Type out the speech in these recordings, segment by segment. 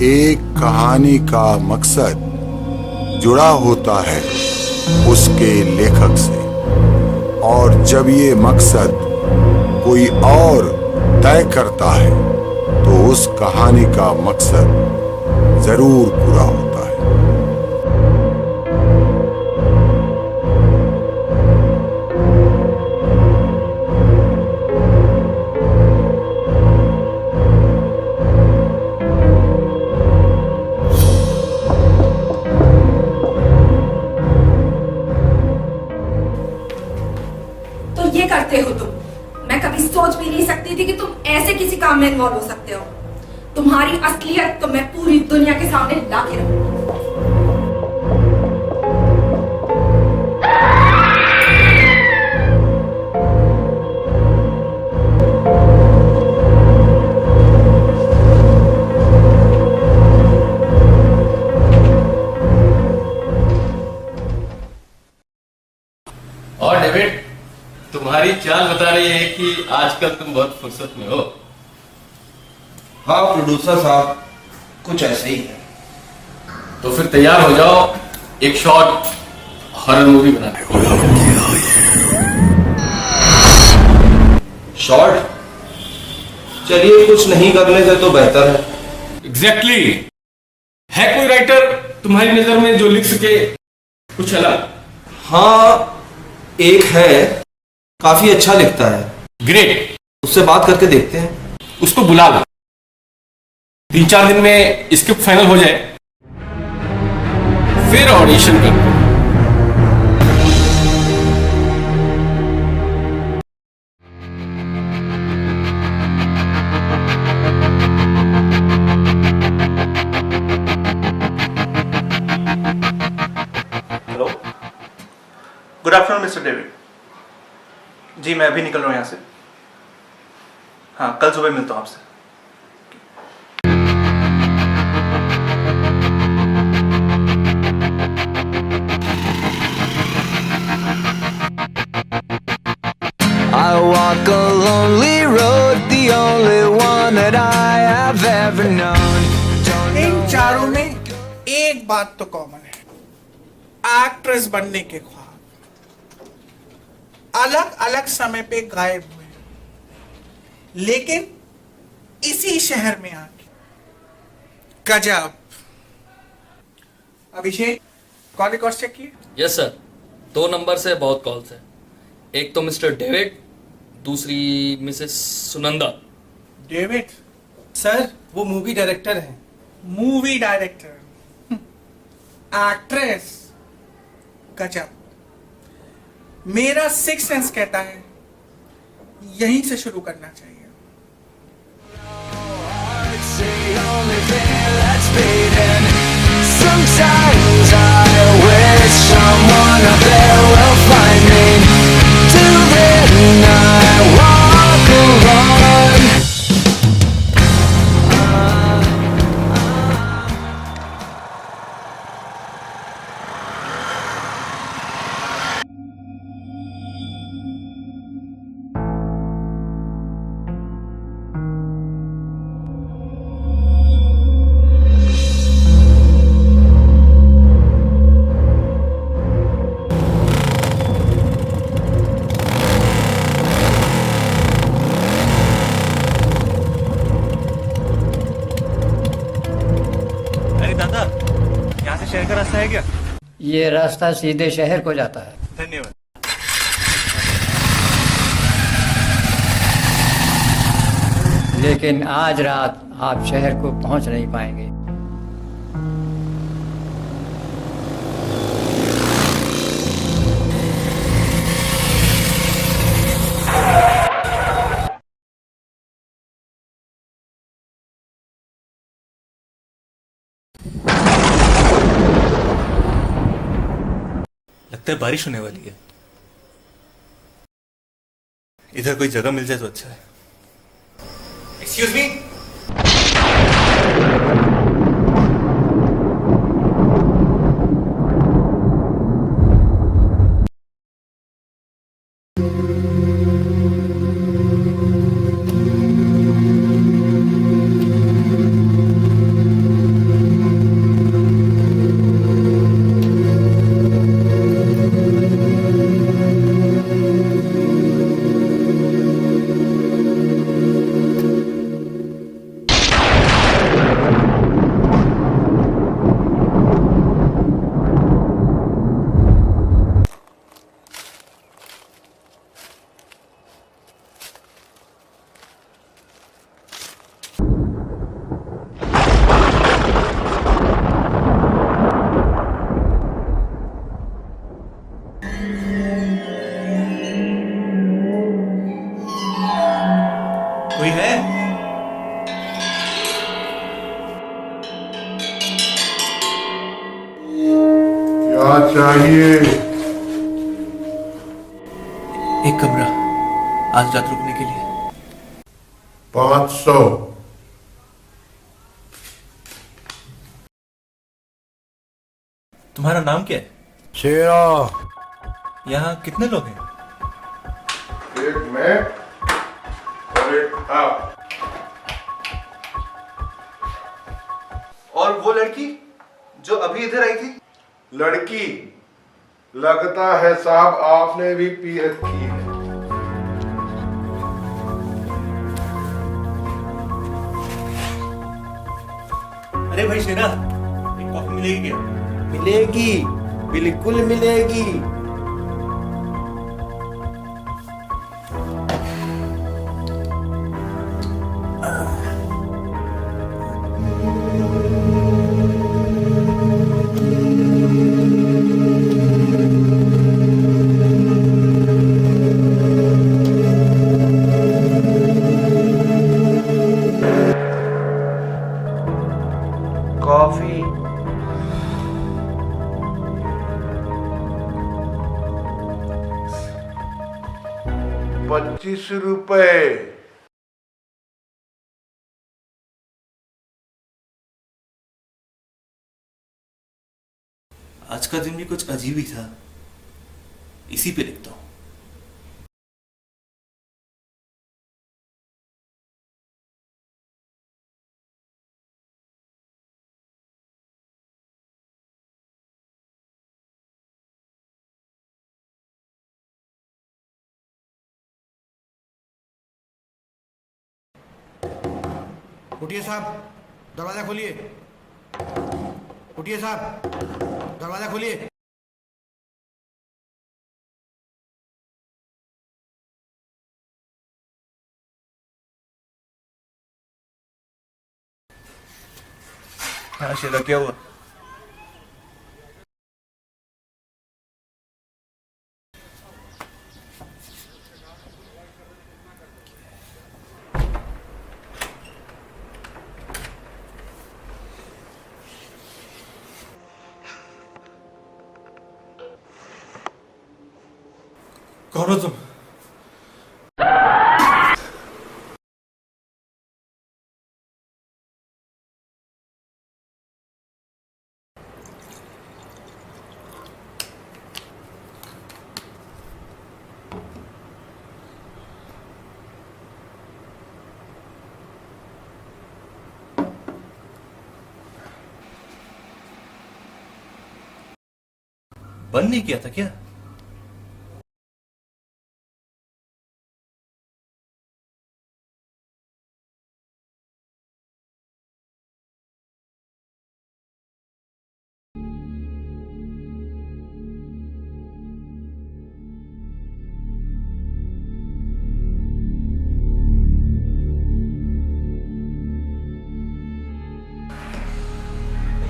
एक कहानी का मकसद जुड़ा होता है उसके लेखक से, और जब ये मकसद कोई और तय करता है तो उस कहानी का मकसद जरूर पूरा होता है। तो ये करते हो तुम। मैं कभी सोच भी नहीं सकती थी कि तुम ऐसे किसी काम में इन्वॉल्व हो सकते हो। तुम्हारी असलियत तो मैं पूरी दुनिया के सामने ला के रहूंगी। और डेविड, तुम्हारी चाल बता रही है कि आजकल तुम बहुत फुर्सत में हो। हाँ प्रोड्यूसर साहब, कुछ ऐसे ही है। तो फिर तैयार हो जाओ, एक शॉर्ट हॉरर मूवी बनाने को। शॉर्ट? चलिए, कुछ नहीं करने से तो बेहतर है। एग्जैक्टली। है कोई राइटर तुम्हारी नजर में जो लिख सके कुछ अलग? हाँ, एक है, काफी अच्छा लिखता है। ग्रेट, उससे बात करके देखते हैं। उसको बुला लो। 3-4 दिन में स्क्रिप्ट फाइनल हो जाए, फिर ऑडिशन कर। Hello, good afternoon mister David. जी मैं अभी निकल रहा हूँ यहाँ से। हाँ, कल सुबह मिलता हूँ आपसे। I walk a lonely road, the only one that I have ever known. इन चारों में एक बात तो कॉमन है, एक्ट्रेस बनने के ख्वाब अलग अलग समय पे गायब हुए, लेकिन इसी शहर में आके गजब। अभिषेक, कॉल रिकॉर्ड चेक किए? यस सर, 2 नंबर से बहुत कॉल्स हैं। एक तो मिस्टर डेविड, दूसरी मिसेस सुनंदा। डेविड सर, वो मूवी डायरेक्टर हैं। मूवी डायरेक्टर, एक्ट्रेस, गजब। मेरा सिक्स सेंस कहता है यहीं से शुरू करना चाहिए। Sometimes I wish someone out there will find me. Till then I walk alone. अरे दादा, यहाँ से शहर का रास्ता है क्या? ये रास्ता सीधे शहर को जाता है। धन्यवाद। लेकिन आज रात आप शहर को पहुंच नहीं पाएंगे। लगता है बारिश होने वाली है। इधर कोई जगह मिल जाए तो अच्छा है। Excuse me. कोई है? क्या चाहिए? एक कमरा आज रात रुकने के लिए। 500। तुम्हारा नाम क्या है? शेरा। यहाँ कितने लोग हैं? एक मैं और एक आप। और वो लड़की जो अभी इधर आई थी? लड़की, लगता है साहब आपने भी पी रखी है। अरे भाई शेरा, एक कॉफी मिलेगी क्या? मिलेगी, बिल्कुल मिलेगी। कॉफी। 25 रुपए। आज का दिन भी कुछ अजीब ही था, इसी पे लिखता हूँ। उठिए साहब, दरवाजा खोलिए। उठिए साहब, दरवाजा खोलिए। हाँ शेरा, क्या हुआ? कौन हो तुम? बंद नहीं किया था क्या?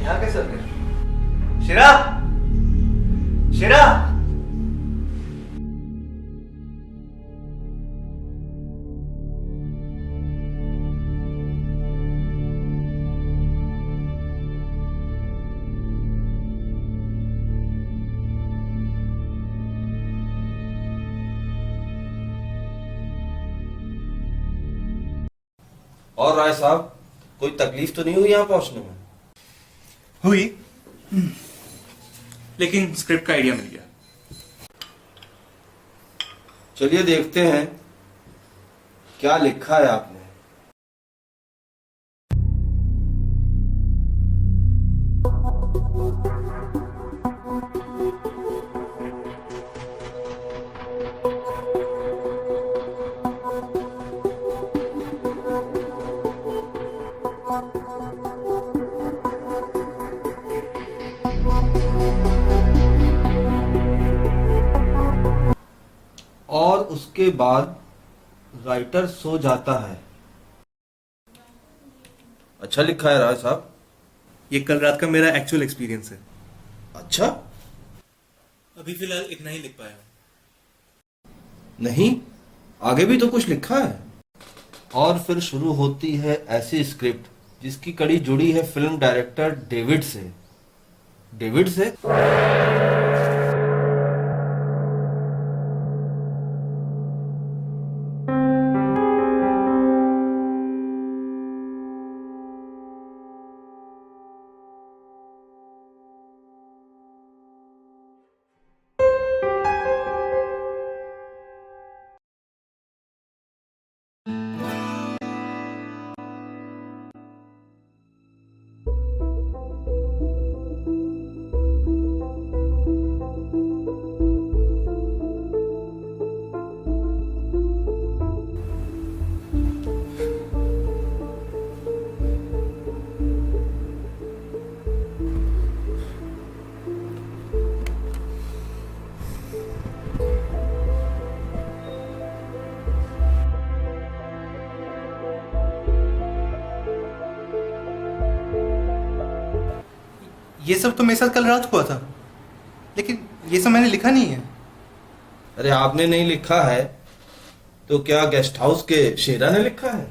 यहाँ कैसे अंदर? शेरा, शेरा। और राय साहब, कोई तकलीफ तो नहीं हुई यहाँ पहुंचने में? हुई, लेकिन स्क्रिप्ट का आइडिया मिल गया। चलिए देखते हैं क्या लिखा है आपने। और उसके बाद राइटर सो जाता है। अच्छा लिखा है राय साहब। ये कल रात का मेरा एक्चुअल एक्सपीरियंस है। अच्छा, अभी फिलहाल इतना ही लिख पाया हूं। नहीं, आगे भी तो कुछ लिखा है। और फिर शुरू होती है ऐसी स्क्रिप्ट जिसकी कड़ी जुड़ी है फिल्म डायरेक्टर डेविड से। डेविड से? ये सब तो मेरे साथ कल रात हुआ था, लेकिन ये सब मैंने लिखा नहीं है। अरे आपने नहीं लिखा है तो क्या गेस्ट हाउस के शेरा ने लिखा है?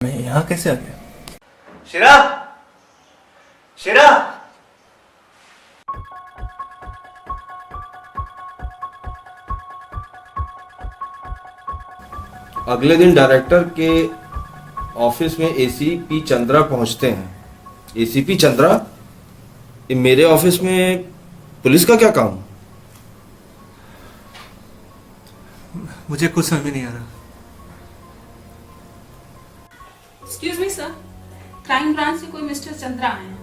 मैं यहाँ कैसे आ गया? शिरा, शिरा। अगले दिन डायरेक्टर के ऑफिस में एसीपी चंद्रा पहुंचते हैं। एसीपी चंद्रा? ये मेरे ऑफिस में पुलिस का क्या काम? मुझे कुछ समझ में नहीं आ रहा। Excuse me sir, crime branch से कोई मिस्टर चंद्रा आए हैं।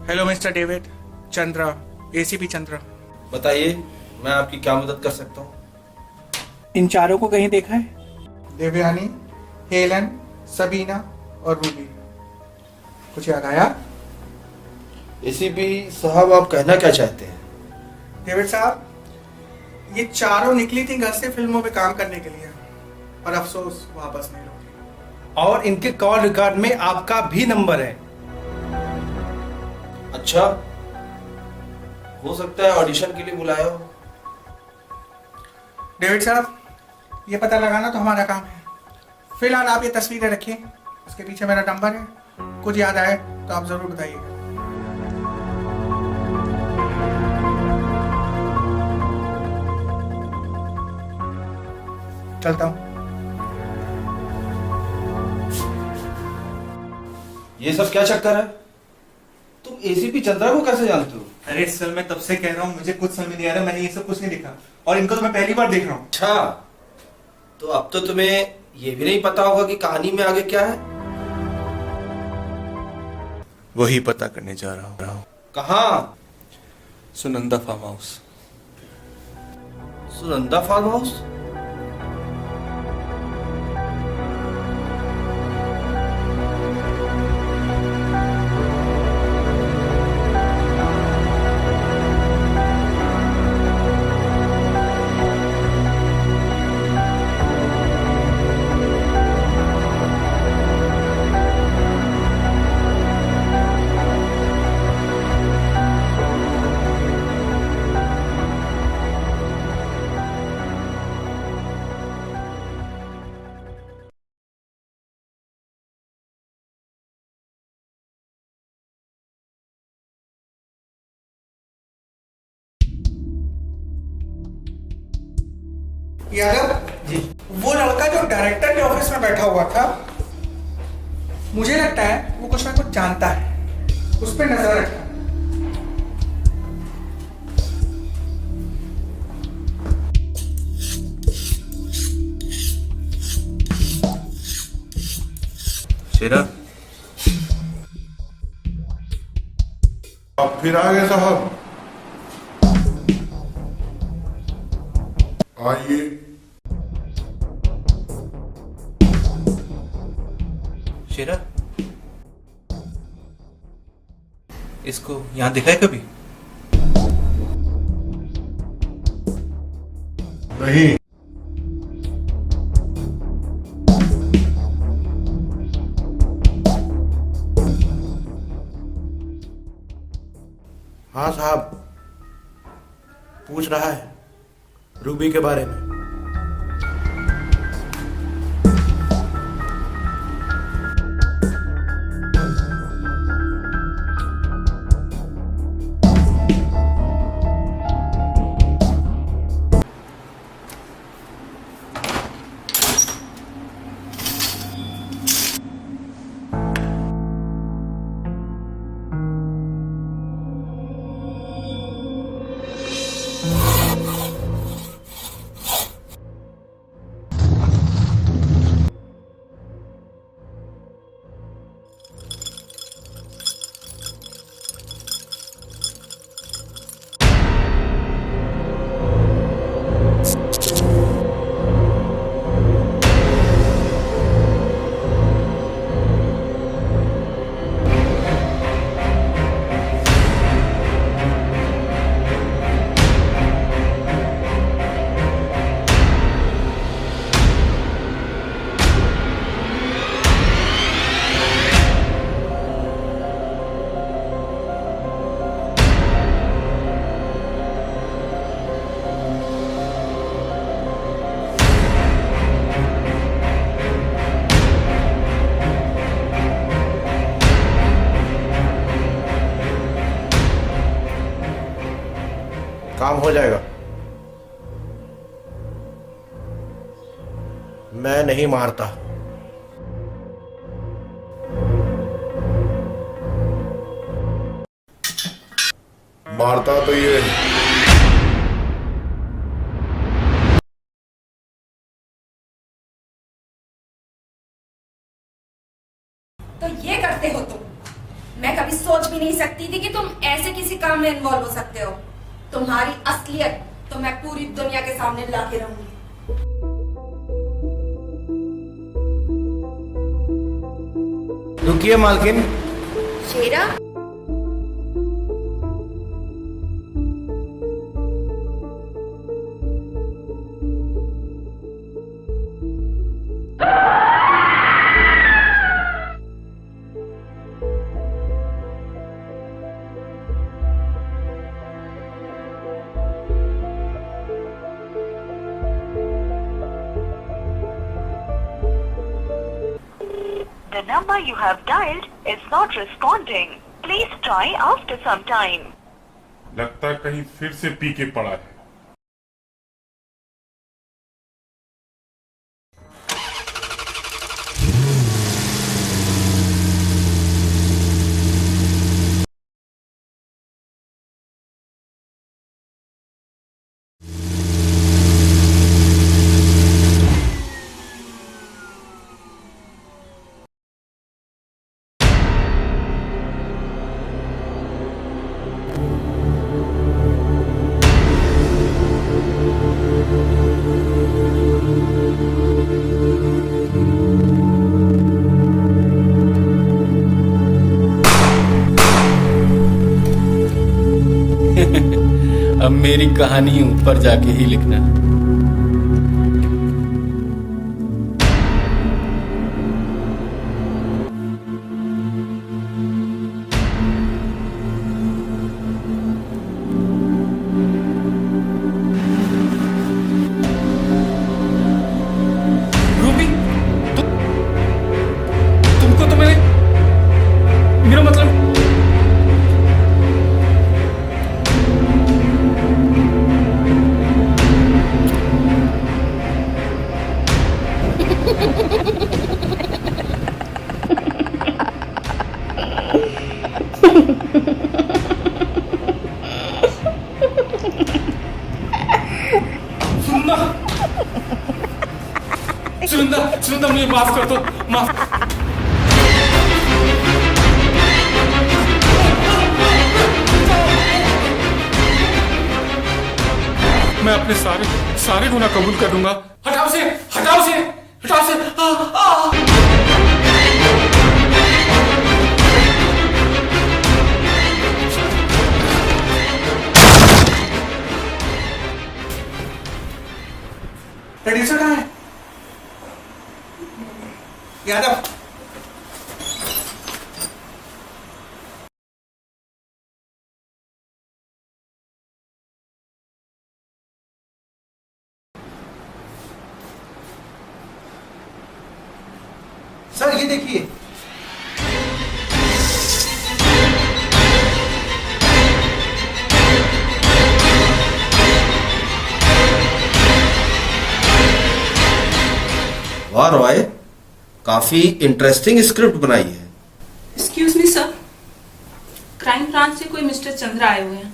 Hello mister David, Chandra, ACP Chandra. बताइए, मैं आपकी क्या मदद कर सकता हूँ? इन चारों को कहीं देखा है? देवयानी, हेलन, सबीना और रूबी। कुछ याद आया? एसीपी साहब, आप कहना क्या चाहते हैं? डेविड साहब, ये चारों निकली थी घर से फिल्मों में काम करने के लिए, पर अफसोस वापस नहीं लौटी। और इनके कॉल रिकॉर्ड में आपका भी नंबर है। अच्छा, हो सकता है ऑडिशन के लिए बुलाया हो। डेविड साहब, ये पता लगाना तो हमारा काम है। फिलहाल आप ये तस्वीरें रखिए, उसके पीछे मेरा नंबर है। कुछ याद आए तो आप जरूर बताइएगा। चलता हूँ। ये सब क्या चक्कर है? तुम एसीपी चंद्रा को कैसे जानते हो? अरे सर, मैं तब से कह रहा हूँ, मुझे कुछ समझ नहीं आ रहा, मैंने ये सब कुछ नहीं लिखा और इनको तो मैं पहली बार देख रहा हूँ। अच्छा, तो अब तो तुम्हें ये भी नहीं पता होगा कि कहानी में आगे क्या है? वही पता करने जा रहा हूँ। कहाँ? Sunanda farm house. Sunanda farm house? Yadav ji, वो लड़का जो डायरेक्टर के ऑफिस में बैठा हुआ था, मुझे लगता है वो कुछ ना कुछ जानता है, उस पर नजर रखना। शेरा, अब फिर आ गए साहब, आइए। शेरा, इसको यहाँ देखा है कभी? नहीं। हाँ साहब, पूछ रहा है रूबी के बारे में। काम हो जाएगा। मैं नहीं मारता। मारता तो ये तो ये करते हो तुम। मैं कभी सोच भी नहीं सकती थी कि तुम ऐसे किसी काम में इन्वॉल्व हो सकते हो। तुम्हारी असलियत तो मैं पूरी दुनिया के सामने ला के रहूंगी। रुकिए मालकिन। शेरा, The number you have dialed is not responding. Please try after some time. लगता है कहीं फिर से पी के पड़ा है। अब मेरी कहानी ऊपर जाके ही लिखना। रूबी, तुमको तो मैंने, मेरा मतलब सुनंदा, मुझे माफ कर दो, माफ। मैं अपने सारे गुनाह कबूल कर लूंगा। हटाओ से, हटाओ से, हटाओ से। प्रोड्यूसर कहाँ है? यादव, सर ये देखिए। वाह रॉय, काफी इंटरेस्टिंग स्क्रिप्ट बनाई है। Excuse me sir, crime branch से कोई मिस्टर चंद्रा आए हुए हैं।